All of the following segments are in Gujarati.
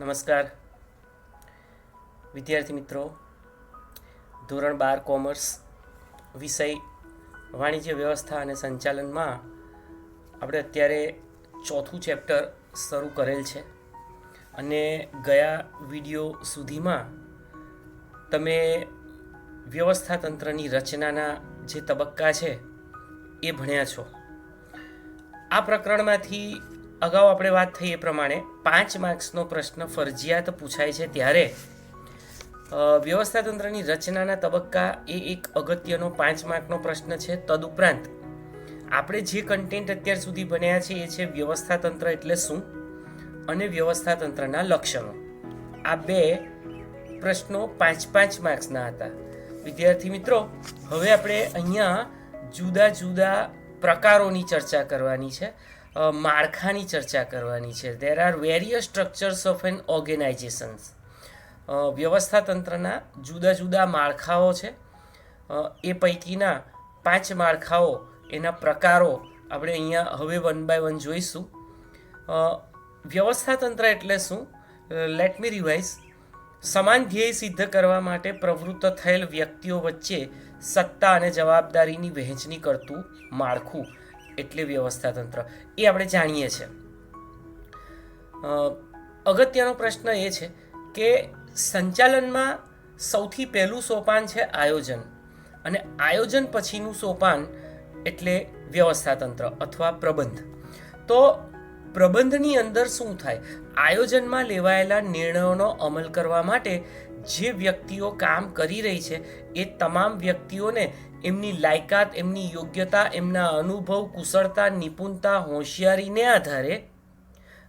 નમસ્કાર વિદ્યાર્થી મિત્રો. ધોરણ 12 કોમર્સ વિષય વાણિજ્ય વ્યવસ્થા અને સંચાલનમાં આપણે અત્યારે ચોથું ચેપ્ટર શરૂ કરેલ છે અને ગયા વિડીયો સુધીમાં તમે વ્યવસ્થા તંત્રની રચનાના જે તબક્કા છે એ ભણ્યા છો. આ પ્રકરણમાંથી અગાઉ આપણે વાત થઈ એ પ્રમાણે 5 માર્ક્સનો પ્રશ્ન ફરજિયાત પૂછાય છે ત્યારે વ્યવસ્થા તંત્રની રચનાના તબક્કા એ એક અગત્યનો 5 માર્કનો પ્રશ્ન છે. તદુપરાંત આપણે જે કન્ટેન્ટ અત્યાર સુધી ભણ્યા છે એ છે વ્યવસ્થા તંત્ર એટલે શું અને વ્યવસ્થા તંત્રના લક્ષણો. આ બે પ્રશ્નો 5-5 માર્ક્સના હતા. વિદ્યાર્થી મિત્રો, હવે આપણે અહીંયા જુદા જુદા પ્રકારોની ચર્ચા કરવાની છે, માળખાની ચર્ચા કરવાની છે. There are various structures of an organizations. વ્યવસ્થા તંત્રના જુદા જુદા માળખાઓ છે. એ પૈકીના 5 માળખાઓ, એના પ્રકારો આપણે અહીંયા હવે 1 by 1 જોઈશું. વ્યવસ્થા તંત્ર એટલે શું? Let me revise. સમાન ધ્યેય સિદ્ધ કરવા માટે પ્રવૃત્ત થયેલ વ્યક્તિઓ વચ્ચે સત્તા અને જવાબદારીની વહેંચણી કરતું માળખું એટલે વ્યવસ્થા તંત્ર. એ આપણે જાણીએ છીએ. અગત્યનો પ્રશ્ન એ છે કે સંચાલનમાં સૌથી પહેલું સોપાન છે આયોજન, અને આયોજન પછીનું સોપાન એટલે વ્યવસ્થા તંત્ર અથવા પ્રબંધ. તો પ્રબંધની અંદર શું થાય? આયોજનમાં લેવાયેલા નિર્ણયોનો અમલ કરવા માટે જે વ્યક્તિઓ કામ કરી રહી છે એ તમામ વ્યક્તિઓને એમની લાયકાત, એમની યોગ્યતા, એમના અનુભવ, કુશળતા, નિપુણતા, હોશિયારીને આધારે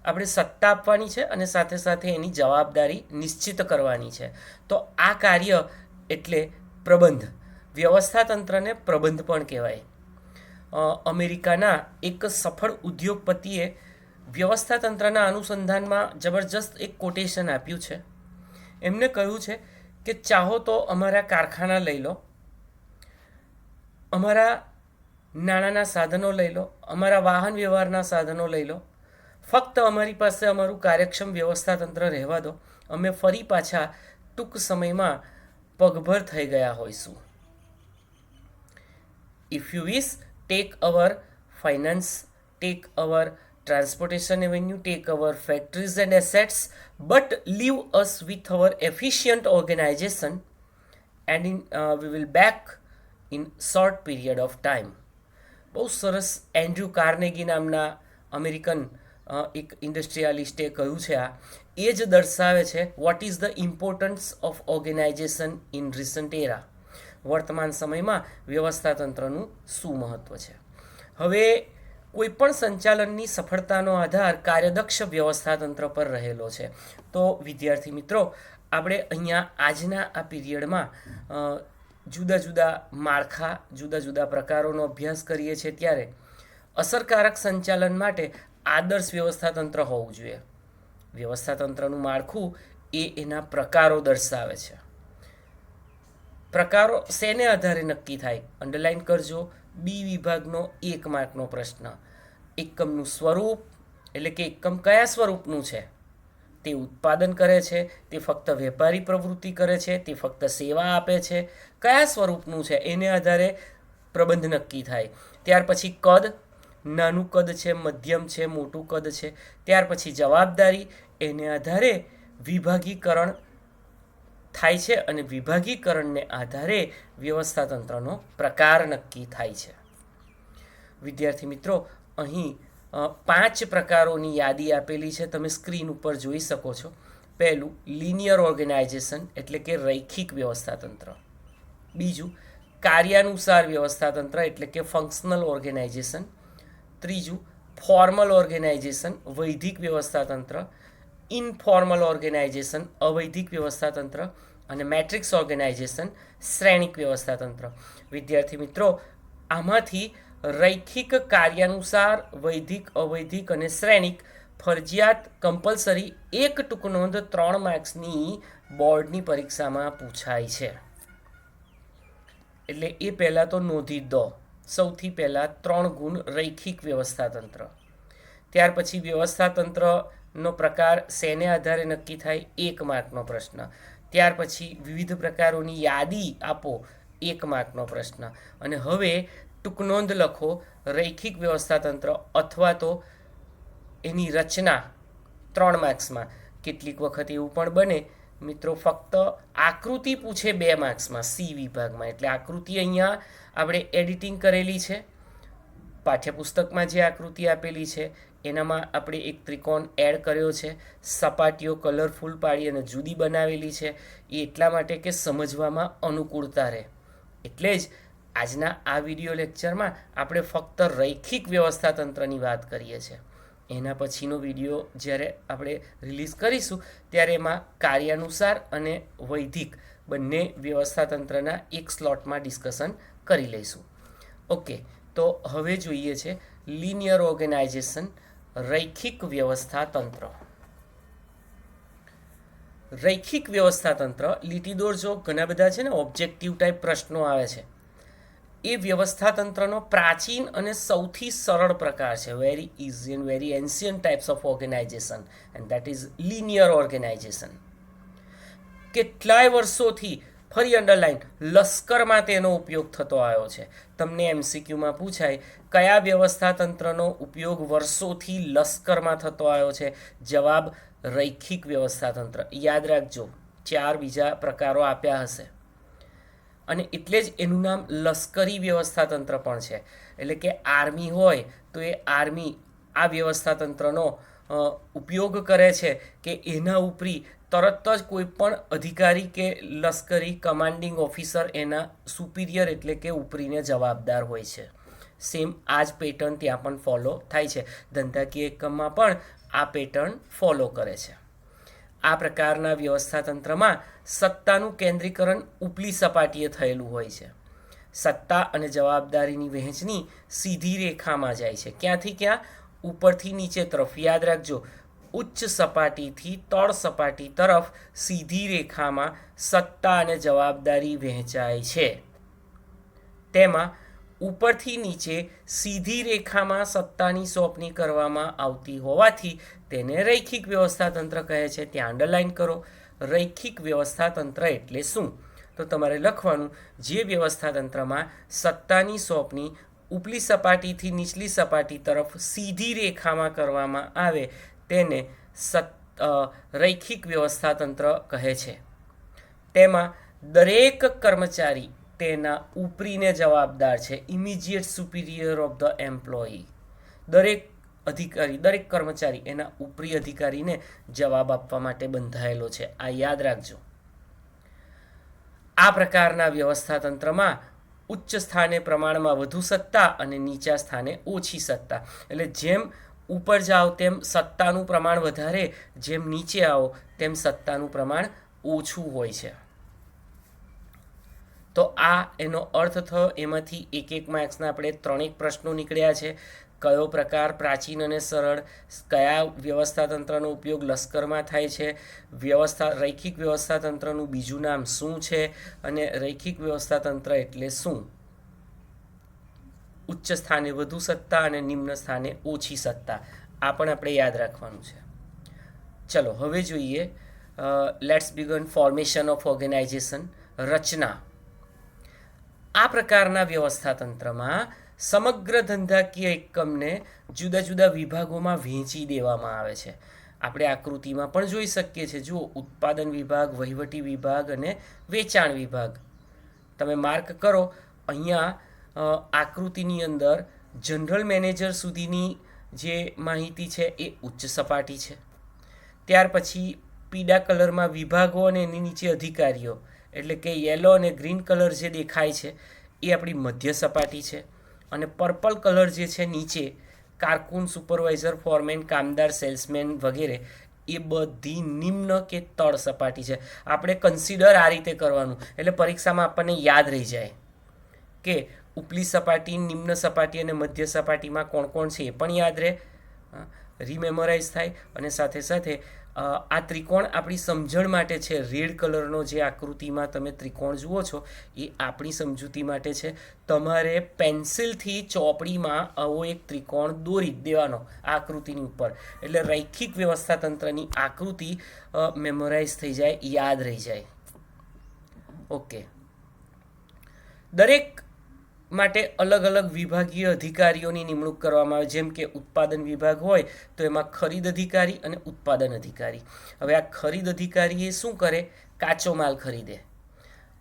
આપણે સત્તા આપવાની છે અને સાથે સાથે એની જવાબદારી નિશ્ચિત કરવાની છે. તો આ કાર્ય એટલે પ્રબંધ. વ્યવસ્થા તંત્રને પ્રબંધ પણ કહેવાય. અમેરિકાના એક સફળ ઉદ્યોગપતિએ વ્યવસ્થા તંત્રના અનુસંધાનમાં જબરજસ્ત એક કોટેશન આપ્યું છે. એમને કહ્યું છે કે ચાહો તો અમારા કારખાના લઈ લો, અમારા નાણાંના સાધનો લઈ લો, અમારા વાહન વ્યવહારના સાધનો લઈ લો, ફક્ત અમારી પાસે અમારું કાર્યક્ષમ વ્યવસ્થા તંત્ર રહેવા દો, અમે ફરી પાછા ટૂંક સમયમાં પગભર થઈ ગયા હોઈશું. If you wish, take our finance, take our transportation avenue, take our factories and assets, but leave us with our efficient organization and we will back in short period of time. બહુ સરસ એન્ડ્રુ કાર્નેગી નામના અમેરિકન એક ઇન્ડસ્ટ્રીયાલિસ્ટે કહ્યું છે. આ એ જ દર્શાવે છે what is the importance of organization in recent era. વર્તમાન સમયમાં વ્યવસ્થા તંત્રનું શું મહત્વ છે. હવે કોઈપણ સંચાલનની સફળતાનો આધાર કાર્યદક્ષ વ્યવસ્થા તંત્ર પર રહેલો છે. તો વિદ્યાર્થી મિત્રો, આપણે અહીંયા આજના આ પીરિયડમાં જુદા જુદા માળખા, જુદા જુદા પ્રકારોનો અભ્યાસ કરીએ છીએ ત્યારે અસરકારક સંચાલન માટે આદર્શ વ્યવસ્થા તંત્ર હોવું જોઈએ. વ્યવસ્થા તંત્રનું માળખું એ એના પ્રકારો દર્શાવે છે. પ્રકારો શેને આધારે નક્કી થાય? અંડરલાઇન કરજો. બી વિભાગનો 1 માર્કનો પ્રશ્ન. એકમનું સ્વરૂપ એટલે કે એકમ કયા સ્વરૂપનું છે? તે ઉત્પાદન કરે છે, તે ફક્ત વેપારી પ્રવૃત્તિ કરે છે, તે ફક્ત સેવા આપે છે, કયા સ્વરૂપનું છે એને આધારે પ્રબંધ નક્કી થાય. ત્યાર પછી કદ, નાનું કદ છે, મધ્યમ છે, મોટું કદ છે. ત્યાર પછી જવાબદારી, એને આધારે વિભાગીકરણ થાય છે અને વિભાગીકરણને આધારે વ્યવસ્થા તંત્રનો પ્રકાર નક્કી થાય છે. વિદ્યાર્થી મિત્રો, અહીં 5 પ્રકારોની યાદી આપેલી છે, તમે સ્ક્રીન ઉપર જોઈ શકો છો. પહેલું લિનિયર ઓર્ગેનાઇઝેશન એટલે કે રૈખિક વ્યવસ્થા તંત્ર. બીજું કાર્યાનુસાર વ્યવસ્થા તંત્ર એટલે કે ફંક્શનલ ઓર્ગેનાઇઝેશન. ત્રીજું ફોર્મલ ઓર્ગેનાઇઝેશન વૈધિક વ્યવસ્થા તંત્ર. ઇનફોર્મલ ઓર્ગેનાઇઝેશન અવૈધિક વ્યવસ્થા તંત્ર. અને મેટ્રિક્સ ઓર્ગેનાઇઝેશન શ્રેણિક વ્યવસ્થા તંત્ર. વિદ્યાર્થી મિત્રો, આમાંથી રૈખિક, કાર્યાનુસાર, વૈધિક, અવૈધિક અને શ્રેણિક ફરજિયાત કમ્પલસરી એક ટૂંક નોંધ 3 માર્ક્સની બોર્ડની પરીક્ષામાં પૂછાય છે. એટલે એ પહેલાં તો નોંધી દો. સૌથી પહેલાં 3 ગુણ રૈખિક વ્યવસ્થા તંત્ર. ત્યાર પછી વ્યવસ્થા તંત્ર નો પ્રકાર શેને આધારે નક્કી થાય? 1 માર્કનો પ્રશ્ન. ત્યાર પછી વિવિધ પ્રકારોની યાદી આપો, 1 માર્કનો પ્રશ્ન. અને હવે ટૂંક નોંધ લખો, રૈખિક વ્યવસ્થાતંત્ર અથવા તો એની રચના 3 માર્ક્સમાં. કેટલીક વખત એવું પણ બને મિત્રો, ફક્ત આકૃતિ પૂછે 2 માર્ક્સમાં સી વિભાગમાં. એટલે આકૃતિ અહીંયા આપણે એડિટિંગ કરેલી છે, પાઠ્યપુસ્તકમાં જે આકૃતિ આપેલી છે એનામાં આપણે એક ત્રિકોણ એડ કર્યો છે, સપાટીઓ કલરફુલ પાડી અને જુદી બનાવેલી છે. એ એટલા માટે કે સમજવામાં અનુકૂળતા રહે. એટલે જ આજના આ વિડીયો લેક્ચરમાં આપણે ફક્ત રૈખિક વ્યવસ્થાતંત્રની વાત કરીએ છીએ. એના પછીનો વિડીયો જ્યારે આપણે રિલીઝ કરીશું ત્યારે એમાં કાર્યાનુસાર અને વૈધિક બંને વ્યવસ્થાતંત્રના એક સ્લોટમાં ડિસ્કશન કરી લઈશું. ઓકે, તો હવે જોઈએ છે લિનિયર ઓર્ગેનાઇઝેશન, રૈખિક વ્યવસ્થાતંત્ર. રૈખિક વ્યવસ્થાતંત્ર, લીટી દોરજો, ઘણા બધા છે ને ઓબ્જેક્ટિવ ટાઈપ પ્રશ્નો આવે છે. એ વ્યવસ્થાતંત્રનો પ્રાચીન અને સૌથી સરળ પ્રકાર છે. Very easy and very ancient types of organization, and that is linear organization. કેટલાય વર્ષોથી, ફરી અંડરલાઈન, લશ્કરમાં તેનો ઉપયોગ થતો આવ્યો છે. તમને MCQમાં પૂછાય કયા વ્યવસ્થાતંત્રનો ઉપયોગ વર્ષોથી લશ્કરમાં થતો આવ્યો છે? જવાબ રૈખિક વ્યવસ્થાતંત્ર. યાદ રાખજો, 4 બીજા પ્રકારો આપ્યા હશે અને એટલે જ એનું નામ લશ્કરી વ્યવસ્થાતંત્ર પણ છે. એટલે કે આર્મી હોય તો એ આર્મી આ વ્યવસ્થાતંત્રનો ઉપયોગ કરે છે કે એના ઉપરી તરત જ કોઈ પણ અધિકારી કે લશ્કરી કમાન્ડિંગ ઓફિસર એના સુપિરિયર એટલે કે ઉપરીને જવાબદાર હોય છે. સેમ આ જ પેટર્ન ત્યાં પણ ફોલો થાય છે. ધંધાકીય એકમમાં પણ આ પેટર્ન ફોલો કરે છે. આ પ્રકારના વ્યવસ્થાતંત્રમાં સત્તાનું કેન્દ્રીકરણ ઉપલી સપાટીએ થયેલું હોય છે. સત્તા અને જવાબદારીની વહેંચણી સીધી રેખામાં જાય છે. ક્યાંથી ક્યાં? ઉપરથી નીચે તરફ. યાદ રાખજો, ઉચ્ચ સપાટીથી તળ સપાટી તરફ સીધી રેખામાં સત્તા અને જવાબદારી વહેંચાય છે. તેમાં ઉપરથી નીચે સીધી રેખામાં સત્તાની સોંપણી કરવામાં આવતી હોવાથી તેને રૈખિક વ્યવસ્થાતંત્ર કહે છે. ત્યાં અંડરલાઈન કરો. રૈખિક વ્યવસ્થાતંત્ર એટલે શું? તો તમારે લખવાનું, જે વ્યવસ્થાતંત્રમાં સત્તાની સોંપણી ઉપલી સપાટીથી નીચલી સપાટી તરફ સીધી રેખામાં કરવામાં આવે તેને રૈખિક વ્યવસ્થાતંત્ર કહે છે. તેમાં દરેક કર્મચારી તેના ઉપરીને જવાબદાર છે. Immediate superior of the employee. દરેક અધિકારી, દરેક કર્મચારી એના ઉપરી અધિકારીને જવાબ આપવા માટે બંધાયેલો છે. આ યાદ રાખજો. આ પ્રકારના વ્યવસ્થાતંત્રમાં ઉચ્ચ સ્થાને પ્રમાણમાં વધુ સત્તા અને નીચા સ્થાને ઓછી સત્તા. એટલે જેમ ઉપર જાઓ તેમ સત્તાનું પ્રમાણ વધારે, જેમ નીચે આવો તેમ સત્તાનું પ્રમાણ ઓછું હોય છે. તો આ એનો અર્થ થયો. એમાંથી 1 માર્ક્સના આપણે 3 પ્રશ્નો નીકળ્યા છે. કયો પ્રકાર પ્રાચીન અને સરળ? કયા વ્યવસ્થાતંત્રનો ઉપયોગ લશ્કરમાં થાય છે? રૈખિક વ્યવસ્થાતંત્રનું બીજું નામ શું છે? અને રૈખિક વ્યવસ્થાતંત્ર એટલે શું? ઉચ્ચ સ્થાને વધુ સત્તા અને નિમ્ન સ્થાને ઓછી સત્તા. આ પણ આપણે યાદ રાખવાનું છે. ચલો હવે જોઈએ, let's begin formation of organization. રચના. આ પ્રકારના વ્યવસ્થાતંત્રમાં સમગ્ર ધંધાકીય એકમને જુદા જુદા વિભાગોમાં વહેંચી દેવામાં આવે છે. આપણે આકૃતિમાં પણ જોઈ શકીએ છીએ. જુઓ, ઉત્પાદન વિભાગ, વહીવટી વિભાગ અને વેચાણ વિભાગ. તમે માર્ક કરો, અહીંયા આકૃતિની અંદર જનરલ મેનેજર સુધીની જે માહિતી છે એ ઉચ્ચ સપાટી છે. ત્યાર પછી પીળા કલરમાં વિભાગો અને એની નીચે અધિકારીઓ, એટલે કે યલો અને ગ્રીન કલર જે દેખાય છે એ આપણી મધ્ય સપાટી છે. અને પર્પલ કલર જે છે નીચે, કારકુન, સુપરવાઇઝર, ફોરમેન, કામદાર, સેલ્સમેન વગેરે, એ બધી નિમ્ન કે તળ સપાટી છે. આપણે કન્સિડર આ રીતે કરવાનું, એટલે પરીક્ષામાં આપણને યાદ રહી જાય કે ઉપલી સપાટી, નિમ્ન સપાટી અને મધ્ય સપાટીમાં કોણ કોણ છે એ પણ યાદ રહે, રીમેમોરાઇઝ થાય. અને સાથે સાથે આ ત્રિકોણ આપણી સમજણ માટે છે. રેડ કલરનો જે આકૃતિમાં તમે ત્રિકોણ જુઓ છો એ આપણી સમજૂતી માટે છે. તમારે પેન્સિલથી ચોપડીમાં આવો એક ત્રિકોણ દોરી દેવાનો આકૃતિની ઉપર, એટલે રૈખિક વ્યવસ્થા તંત્રની આકૃતિ મેમોરાઇઝ થઈ જાય, યાદ રહી જાય. ઓકે, દરેક માટે અલગ અલગ વિભાગીય અધિકારીઓની નિમણૂક કરવામાં આવે. જેમ કે ઉત્પાદન વિભાગ હોય તો એમાં ખરીદ અધિકારી અને ઉત્પાદન અધિકારી. હવે આ ખરીદ અધિકારી એ શું કરે? કાચો માલ ખરીદે.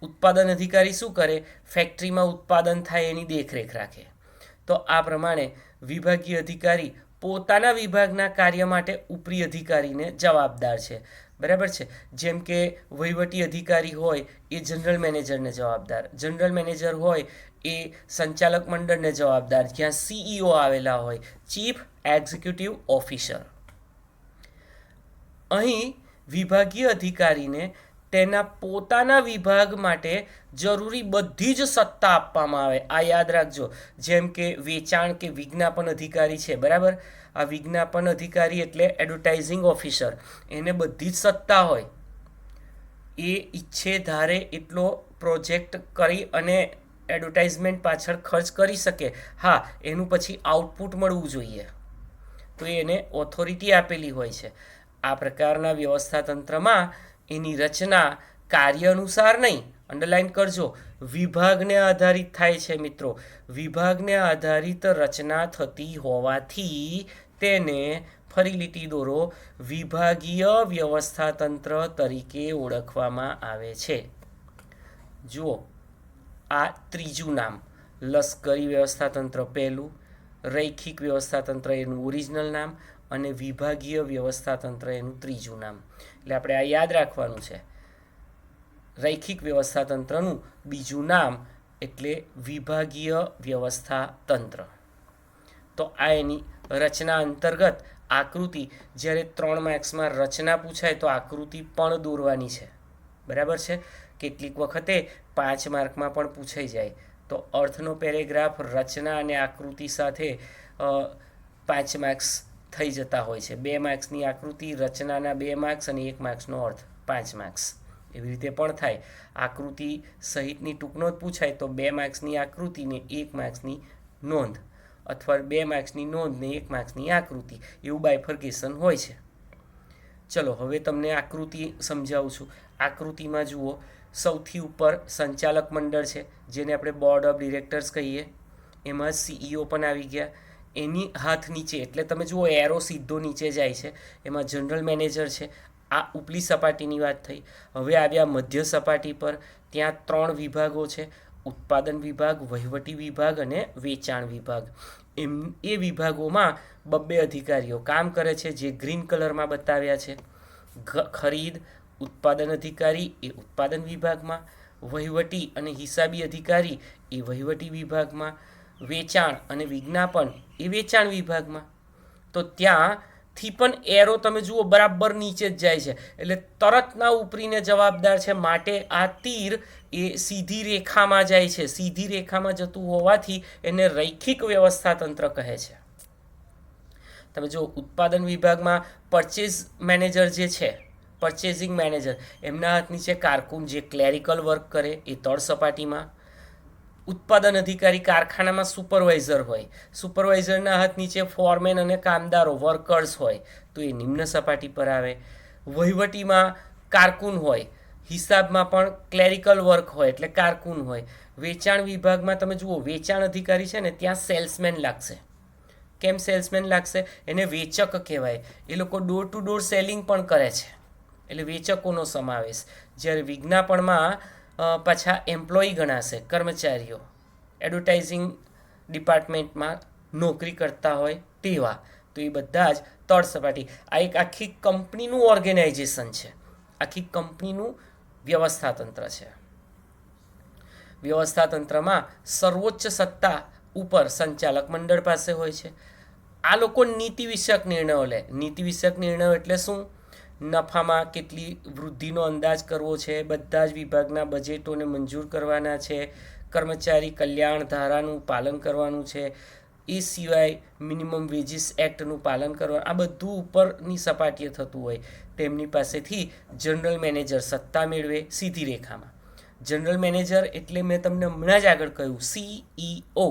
ઉત્પાદન અધિકારી શું કરે? ફેક્ટરીમાં ઉત્પાદન થાય એની દેખરેખ રાખે. તો આ પ્રમાણે વિભાગીય અધિકારી પોતાના વિભાગના કાર્ય માટે ઉપરી અધિકારીને જવાબદાર છે. બરાબર છે. જેમ કે વહીવટી અધિકારી હોય એ જનરલ મેનેજરને જવાબદાર, જનરલ મેનેજર હોય એ સંચાલક મંડળને જવાબદાર, જ્યાં CEO આવેલા હોય, ચીફ એક્ઝિક્યુટિવ ઓફિસર. અહીં વિભાગીય અધિકારીને તેના પોતાના વિભાગ માટે જરૂરી બધી જ સત્તા આપવામાં આવે. આ યાદ રાખજો. જેમ કે વેચાણ કે વિજ્ઞાપન અધિકારી છે, બરાબર. આ વિજ્ઞાપન અધિકારી એટલે એડવર્ટાઇઝિંગ ઓફિસર, એને બધી જ સત્તા હોય. એ ઈચ્છે ધારે એટલો પ્રોજેક્ટ કરી અને એડવર્ટાઇઝમેન્ટ પાછળ ખર્ચ કરી શકે. હા, એનું પછી આઉટપુટ મળવું જોઈએ, તો એને ઓથોરિટી આપેલી હોય છે. આ પ્રકારના વ્યવસ્થા તંત્રમાં એની રચના કાર્ય અનુસાર નહીં, અંડરલાઇન કરજો, વિભાગને આધારિત થાય છે મિત્રો. વિભાગને આધારિત રચના થતી હોવાથી તેને, ફરી લીટી દોરો, વિભાગીય વ્યવસ્થા તંત્ર તરીકે ઓળખવામાં આવે છે. જુઓ, આ ત્રીજું નામ, લશ્કરી વ્યવસ્થા તંત્ર પહેલું, રૈખિક વ્યવસ્થા તંત્ર એનું ઓરિજિનલ નામ, અને વિભાગીય વ્યવસ્થા તંત્ર એનું ત્રીજું નામ. એટલે આપણે આ યાદ રાખવાનું છે. રૈખિક વ્યવસ્થા તંત્રનું બીજું નામ એટલે વિભાગીય વ્યવસ્થા તંત્ર. તો આ એની રચના અંતર્ગત આકૃતિ, જ્યારે 3 માર્ક્સમાં રચના પૂછાય તો આકૃતિ પણ દોરવાની છે, બરાબર છે. કેટલીક વખતે 5 માર્કમાં પણ પૂછાઈ જાય. તો અર્થનો પેરેગ્રાફ, રચના અને આકૃતિ સાથે 5 માર્ક્સ થઈ જતા હોય છે. 2 માર્ક્સની આકૃતિ, રચનાના 2 માર્ક્સ અને 1 માર્ક્સનો અર્થ 5 માર્ક્સ. એવી રીતે પણ થાય. આકૃતિ સહિતની ટૂંકનોંધ પૂછાય તો 2 માર્ક્સની આકૃતિને 1 માર્ક્સની નોંધ, અથવા 2 માર્ક્સની નોંધને 1 માર્ક્સની આકૃતિ, એવું બાયફર્કેશન હોય છે. ચલો, હવે તમને આકૃતિ સમજાવું છું. આકૃતિમાં જુઓ, સૌથી ઉપર સંચાલક મંડળ છે, જેને આપણે બોર્ડ ઓફ ડિરેક્ટર્સ કહીએ. એમાં CEO પણ આવી ગયા. એની હાથ નીચે, એટલે તમે જુઓ એરો સીધો નીચે જાય છે, એમાં જનરલ મેનેજર છે. આ ઉપલી સપાટીની વાત થઈ. હવે આવ્યા મધ્ય સપાટી પર. ત્યાં 3 વિભાગો છે: ઉત્પાદન વિભાગ, વહીવટી વિભાગ અને વેચાણ વિભાગ. એ વિભાગોમાં 2 અધિકારીઓ કામ કરે છે, જે ગ્રીન કલરમાં બતાવ્યા છે. ખરીદ ઉત્પાદન અધિકારી એ ઉત્પાદન વિભાગમાં, વહીવટી અને હિસાબી અધિકારી એ વહીવટી વિભાગમાં, વેચાણ અને વિજ્ઞાપન એ વેચાણ વિભાગમાં. તો ત્યાંથી પણ એરો તમે જુઓ બરાબર નીચે જ જાય છે, એટલે તરતના ઉપરીને જવાબદાર છે. માટે આ તીર એ સીધી રેખામાં જાય છે. સીધી રેખામાં જતું હોવાથી એને રૈખિક વ્યવસ્થા તંત્ર કહે છે. તમે જો ઉત્પાદન વિભાગમાં પરચેઝ મેનેજર જે છે, પરચેઝિંગ મેનેજર, એમના હાથ નીચે કારકુન જે ક્લેરિકલ વર્ક કરે એ તળ સપાટીમાં. ઉત્પાદન અધિકારી કારખાનામાં સુપરવાઇઝર હોય, સુપરવાઇઝરના હાથ નીચે ફોરમેન અને કામદારો વર્કર્સ હોય, તો એ નિમ્ન સપાટી પર આવે. વહીવટીમાં કારકુન હોય, હિસાબમાં પણ ક્લેરિકલ વર્ક હોય એટલે કારકુન હોય. વેચાણ વિભાગમાં તમે જુઓ, વેચાણ અધિકારી છે ને, ત્યાં સેલ્સમેન લાગશે. કેમ સેલ્સમેન લાગશે? એને વેચક કહેવાય. એ લોકો ડોર ટુ ડોર સેલિંગ પણ કરે છે, એટલે વેચકોનો સમાવેશ. જ્યારે વિજ્ઞાપનમાં પાછા એમ્પ્લોયી ગણાશે, કર્મચારીઓ. એડવર્ટાઇઝિંગ ડિપાર્ટમેન્ટમાં નોકરી કરતા હોય તેવા. તો એ બધા જ તળ સપાટી. આ એક આખી કંપનીનું ઓર્ગેનાઇઝેશન છે, આખી કંપનીનું વ્યવસ્થા તંત્ર છે. વ્યવસ્થા તંત્રમાં સર્વોચ્ચ સત્તા ઉપર સંચાલક મંડળ પાસે હોય છે. આ લોકો નીતિ વિષયક નિર્ણયો લે. નીતિ વિષયક નિર્ણયો એટલે શું? નફામાં કેટલી વૃદ્ધિનો અંદાજ કરવો છે, બધા જ વિભાગના બજેટોને મંજૂર કરવાના છે, કર્મચારી કલ્યાણ ધારાનું પાલન કરવાનું છે, એ સિવાય મિનિમમ વેજીસ એક્ટનું પાલન કરવાનું, આ બધું ઉપરની સપાટીએ થતું હોય. તેમની પાસેથી જનરલ મેનેજર સત્તા મેળવે સીધી રેખામાં. જનરલ મેનેજર એટલે મેં તમને હમણાં જ આગળ કહ્યું, CEO,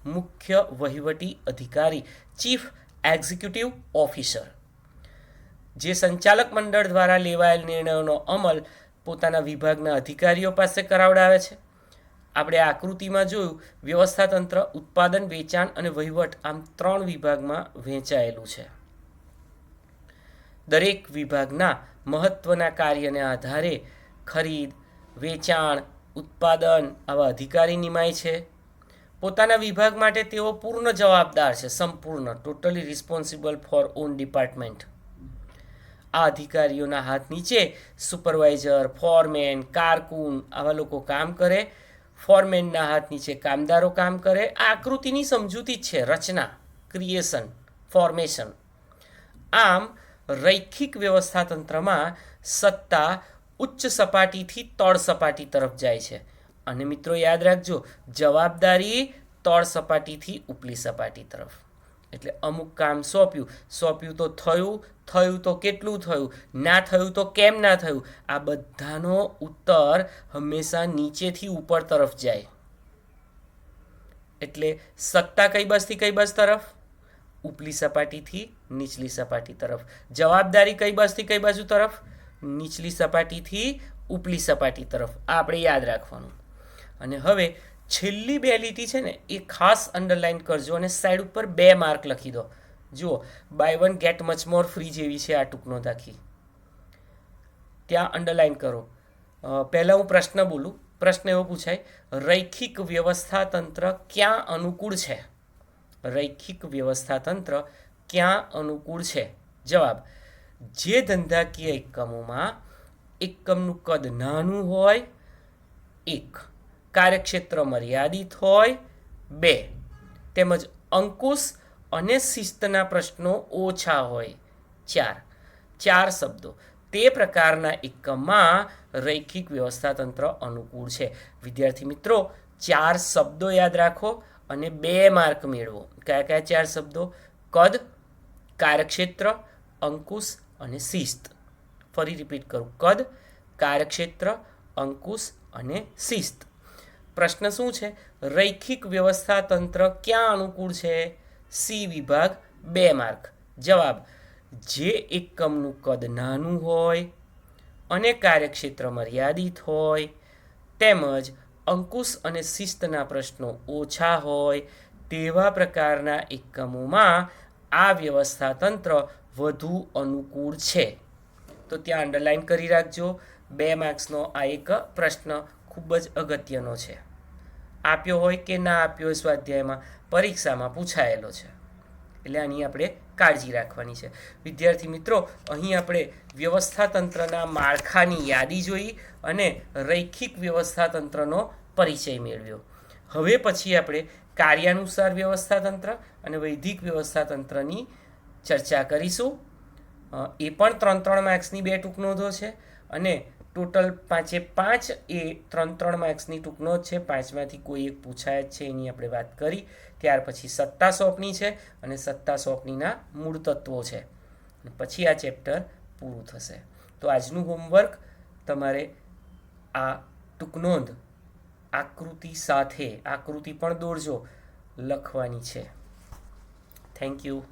મુખ્ય વહીવટી અધિકારી, ચીફ એક્ઝિક્યુટિવ ઓફિસર, જે સંચાલક મંડળ દ્વારા લેવાયેલ નિર્ણયોનો અમલ પોતાના વિભાગના અધિકારીઓ પાસે કરાવડાવે છે. આપણે આકૃતિમાં જોયું, વ્યવસ્થાતંત્ર ઉત્પાદન, વેચાણ અને વહીવટ આમ 3 વિભાગમાં વહેંચાયેલું છે. દરેક વિભાગના મહત્વના કાર્યને આધારે ખરીદ, વેચાણ, ઉત્પાદન આવા અધિકારી નિમાય છે. પોતાના વિભાગ માટે તેઓ પૂર્ણ જવાબદાર છે, સંપૂર્ણ, totally responsible four on department. આ અધિકારીઓના હાથ નીચે સુપરવાઇઝર, ફોરમેન, કારકુન આવા લોકો કામ કરે. ફોરમેનના હાથ નીચે કામદારો કામ કરે. આ આકૃતિની સમજૂતી જ છે, રચના, ક્રિએશન, ફોર્મેશન. આમ રૈખિક વ્યવસ્થાતંત્રમાં સત્તા ઉચ્ચ સપાટીથી તળ સપાટી તરફ જાય છે. અને મિત્રો યાદ રાખજો, જવાબદારી તળ સપાટીથી ઉપલી સપાટી તરફ. એટલે અમુક કામ સોંપ્યું તો થયું તો કેટલું થયું, ના થયું તો કેમ ના થયું, આ બધાનો ઉત્તર હંમેશા નીચેથી ઉપર તરફ જાય. એટલે સત્તા કઈ બાજુથી કઈ બાજુ તરફ? ઉપલી સપાટીથી નીચલી સપાટી તરફ. જવાબદારી કઈ બાજુથી કઈ બાજુ તરફ? નીચલી સપાટીથી ઉપલી સપાટી તરફ. આ આપણે યાદ રાખવાનું. અને હવે છેલ્લી 2 લીટી છે ને, એ ખાસ અંડરલાઇન કરજો અને સાઈડ ઉપર 2 માર્ક લખી દો. જુઓ, buy 1 get much more free જેવી છે આ ટૂંકનો દાખી. ત્યાં અંડરલાઇન કરો. પહેલાં હું પ્રશ્ન બોલું. પ્રશ્ન એવો પૂછાય, રૈખિક વ્યવસ્થાતંત્ર ક્યાં અનુકૂળ છે? રૈખિક વ્યવસ્થાતંત્ર ક્યાં અનુકૂળ છે? જવાબ, જે ધંધાકીય એકમોમાં એકમનું કદ નાનું હોય, 1, કાર્યક્ષેત્ર મર્યાદિત હોય, 2, તેમજ અંકુશ અને શિસ્તના પ્રશ્નો ઓછા હોય, 4 શબ્દો. તે પ્રકારના એકમમાં રૈખિક વ્યવસ્થાતંત્ર અનુકૂળ છે. વિદ્યાર્થી મિત્રો, 4 શબ્દો યાદ રાખો અને 2 માર્ક મેળવો. કયા કયા 4 શબ્દો? કદ, કાર્યક્ષેત્ર, અંકુશ અને શિસ્ત. ફરી રિપીટ કરું, કદ, કાર્યક્ષેત્ર, અંકુશ અને શિસ્ત. પ્રશ્ન શું છે? રૈખિક વ્યવસ્થાતંત્ર ક્યાં અનુકૂળ છે? સી વિભાગ, 2 માર્ક. જવાબ, જે એકમનું કદ નાનું હોય અને કાર્યક્ષેત્ર મર્યાદિત હોય, તેમજ અંકુશ અને શિસ્તના પ્રશ્નો ઓછા હોય, તેવા પ્રકારના એકમોમાં આ વ્યવસ્થાતંત્ર વધુ અનુકૂળ છે. તો ત્યાં અંડરલાઇન કરી રાખજો. 2 માર્ક્સનો આ એક પ્રશ્ન ખૂબ જ અગત્યનો છે. આપ્યો હોય કે ના આપ્યો હોય સ્વાધ્યાયમાં, પરીક્ષામાં પૂછાયેલો છે. એટલે આની આપણે કાળજી રાખવાની છે. વિદ્યાર્થી મિત્રો, અહીં આપણે વ્યવસ્થાતંત્રના માળખાની યાદી જોઈ અને રૈખિક વ્યવસ્થાતંત્રનો પરિચય મેળવ્યો. હવે પછી આપણે કાર્યાનુસાર વ્યવસ્થાતંત્ર અને વૈધિક વ્યવસ્થાતંત્રની ચર્ચા કરીશું. એ પણ 3 માર્ક્સની 2 ટૂંક નોંધો છે અને ટોટલ 5 એ 3 માર્ક્સની ટૂંક નોંધ છે. 5માંથી કોઈ એક પૂછાય જ છે, એની આપણે વાત કરી. ત્યાર પછી સત્તા સોંપણી છે અને સત્તા સોંપણીના મૂળ તત્વો છે. પછી આ ચેપ્ટર પૂરું થશે. તો આજનું હોમવર્ક તમારે આ ટૂંક નોંધ આકૃતિ સાથે, આકૃતિ પણ દોરજો, લખવાની છે. Thank you.